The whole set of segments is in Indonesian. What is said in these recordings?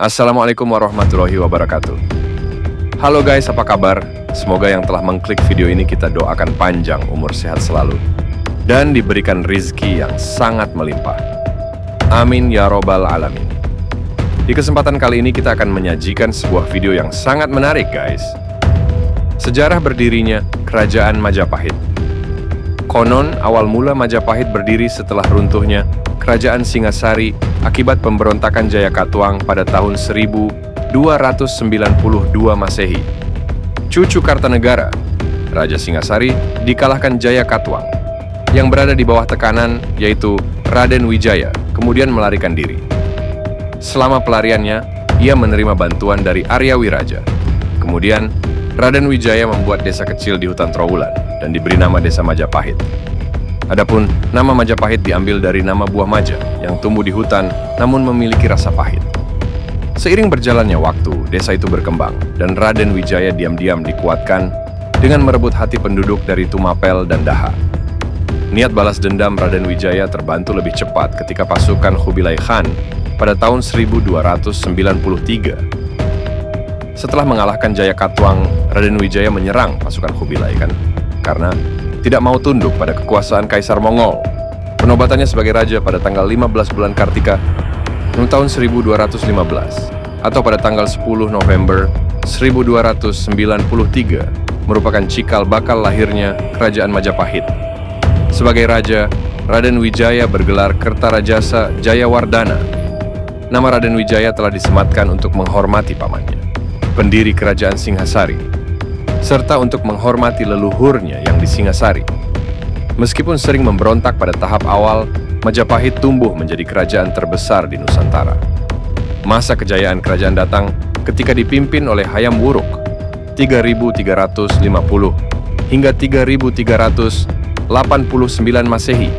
Assalamualaikum warahmatullahi wabarakatuh. Halo guys, apa kabar? Semoga yang telah mengklik video ini kita doakan panjang umur sehat selalu dan diberikan rizki yang sangat melimpah. Amin ya robbal alamin. Di kesempatan kali ini kita akan menyajikan sebuah video yang sangat menarik guys. Sejarah berdirinya Kerajaan Majapahit. Konon awal mula Majapahit berdiri setelah runtuhnya Kerajaan Singasari akibat pemberontakan Jayakatwang pada tahun 1292 Masehi. Cucu Kartanegara, Raja Singasari, dikalahkan Jayakatwang yang berada di bawah tekanan yaitu Raden Wijaya, kemudian melarikan diri. Selama pelariannya, ia menerima bantuan dari Arya Wiraja. Kemudian, Raden Wijaya membuat desa kecil di hutan Trowulan dan diberi nama Desa Majapahit. Adapun nama Majapahit diambil dari nama buah maja yang tumbuh di hutan namun memiliki rasa pahit. Seiring berjalannya waktu, desa itu berkembang dan Raden Wijaya diam-diam dikuatkan dengan merebut hati penduduk dari Tumapel dan Daha. Niat balas dendam Raden Wijaya terbantu lebih cepat ketika pasukan Kubilai Khan pada tahun 1293. Setelah mengalahkan Jayakatwang, Raden Wijaya menyerang pasukan Kubilai Khan karena tidak mau tunduk pada kekuasaan Kaisar Mongol. Penobatannya sebagai raja pada tanggal 15 bulan Kartika tahun 1215 atau pada tanggal 10 November 1293 merupakan cikal bakal lahirnya Kerajaan Majapahit. Sebagai raja, Raden Wijaya bergelar Kertarajasa Jayawardana. Nama Raden Wijaya telah disematkan untuk menghormati pamannya, pendiri Kerajaan Singhasari, serta untuk menghormati leluhurnya yang di Singasari. Meskipun sering memberontak pada tahap awal, Majapahit tumbuh menjadi kerajaan terbesar di Nusantara. Masa kejayaan kerajaan datang ketika dipimpin oleh Hayam Wuruk 3350 hingga 3389 Masehi.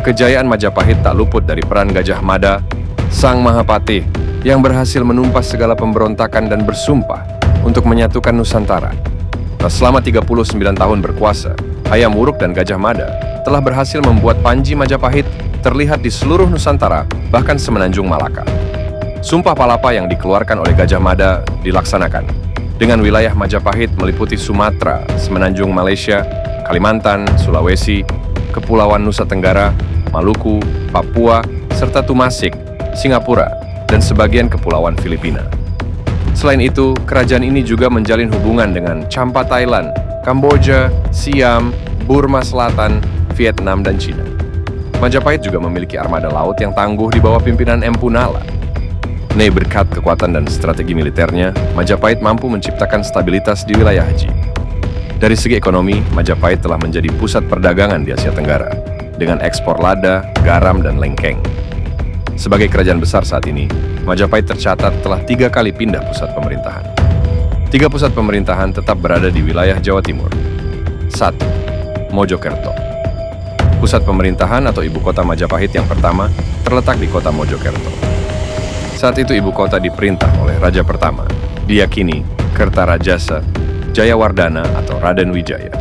Kejayaan Majapahit tak luput dari peran Gajah Mada, Sang Mahapatih, yang berhasil menumpas segala pemberontakan dan bersumpah untuk menyatukan Nusantara. Selama 39 tahun berkuasa, Hayam Wuruk dan Gajah Mada telah berhasil membuat Panji Majapahit terlihat di seluruh Nusantara, bahkan semenanjung Malaka. Sumpah Palapa yang dikeluarkan oleh Gajah Mada dilaksanakan, dengan wilayah Majapahit meliputi Sumatera, semenanjung Malaysia, Kalimantan, Sulawesi, Kepulauan Nusa Tenggara, Maluku, Papua, serta Tumasik, Singapura, dan sebagian kepulauan Filipina. Selain itu, kerajaan ini juga menjalin hubungan dengan Champa Thailand, Kamboja, Siam, Burma Selatan, Vietnam, dan Cina. Majapahit juga memiliki armada laut yang tangguh di bawah pimpinan Empu Nala. Berkat kekuatan dan strategi militernya, Majapahit mampu menciptakan stabilitas di wilayah Haji. Dari segi ekonomi, Majapahit telah menjadi pusat perdagangan di Asia Tenggara, dengan ekspor lada, garam, dan lengkeng. Sebagai kerajaan besar saat ini, Majapahit tercatat telah 3 kali pindah pusat pemerintahan. 3 pusat pemerintahan tetap berada di wilayah Jawa Timur. 1. Mojokerto. Pusat pemerintahan atau ibu kota Majapahit yang pertama terletak di kota Mojokerto. Saat itu ibu kota diperintah oleh Raja pertama, diyakini Kertarajasa Jayawardana atau Raden Wijaya.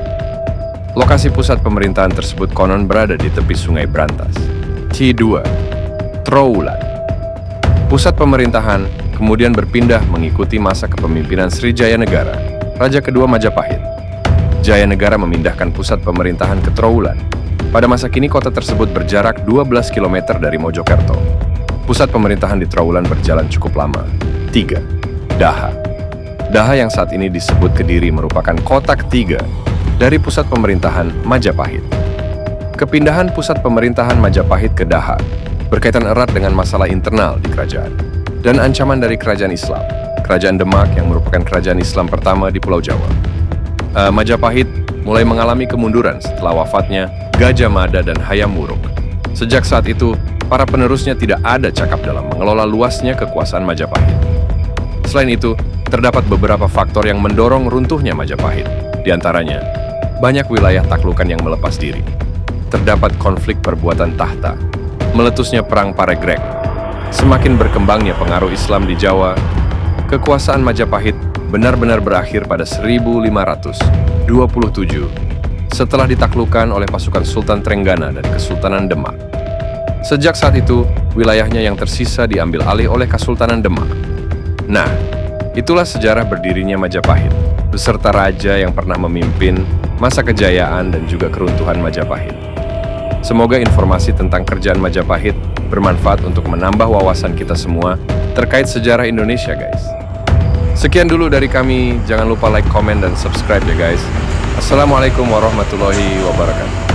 Lokasi pusat pemerintahan tersebut konon berada di tepi Sungai Brantas. C2. Trowulan. Pusat pemerintahan kemudian berpindah mengikuti masa kepemimpinan Sri Jayanegara, Raja kedua Majapahit. Jayanegara memindahkan pusat pemerintahan ke Trowulan. Pada masa kini kota tersebut berjarak 12 km dari Mojokerto. Pusat pemerintahan di Trowulan berjalan cukup lama. 3. Daha. Daha yang saat ini disebut Kediri merupakan kota ketiga dari pusat pemerintahan Majapahit. Kepindahan pusat pemerintahan Majapahit ke Daha berkaitan erat dengan masalah internal di kerajaan dan ancaman dari kerajaan Islam, Kerajaan Demak yang merupakan kerajaan Islam pertama di Pulau Jawa. Majapahit mulai mengalami kemunduran setelah wafatnya Gajah Mada dan Hayam Wuruk. Sejak saat itu, para penerusnya tidak ada cakap dalam mengelola luasnya kekuasaan Majapahit. Selain itu, terdapat beberapa faktor yang mendorong runtuhnya Majapahit. Di antaranya, banyak wilayah taklukan yang melepas diri. Terdapat konflik perbuatan tahta, meletusnya perang Paregreg, semakin berkembangnya pengaruh Islam di Jawa. Kekuasaan Majapahit benar-benar berakhir pada 1527 setelah ditaklukkan oleh pasukan Sultan Trenggana dan Kesultanan Demak. Sejak saat itu, wilayahnya yang tersisa diambil alih oleh Kesultanan Demak. Nah, itulah sejarah berdirinya Majapahit, beserta raja yang pernah memimpin masa kejayaan dan juga keruntuhan Majapahit. Semoga informasi tentang kerajaan Majapahit bermanfaat untuk menambah wawasan kita semua terkait sejarah Indonesia, guys. Sekian dulu dari kami, jangan lupa like, komen, dan subscribe ya guys. Assalamualaikum warahmatullahi wabarakatuh.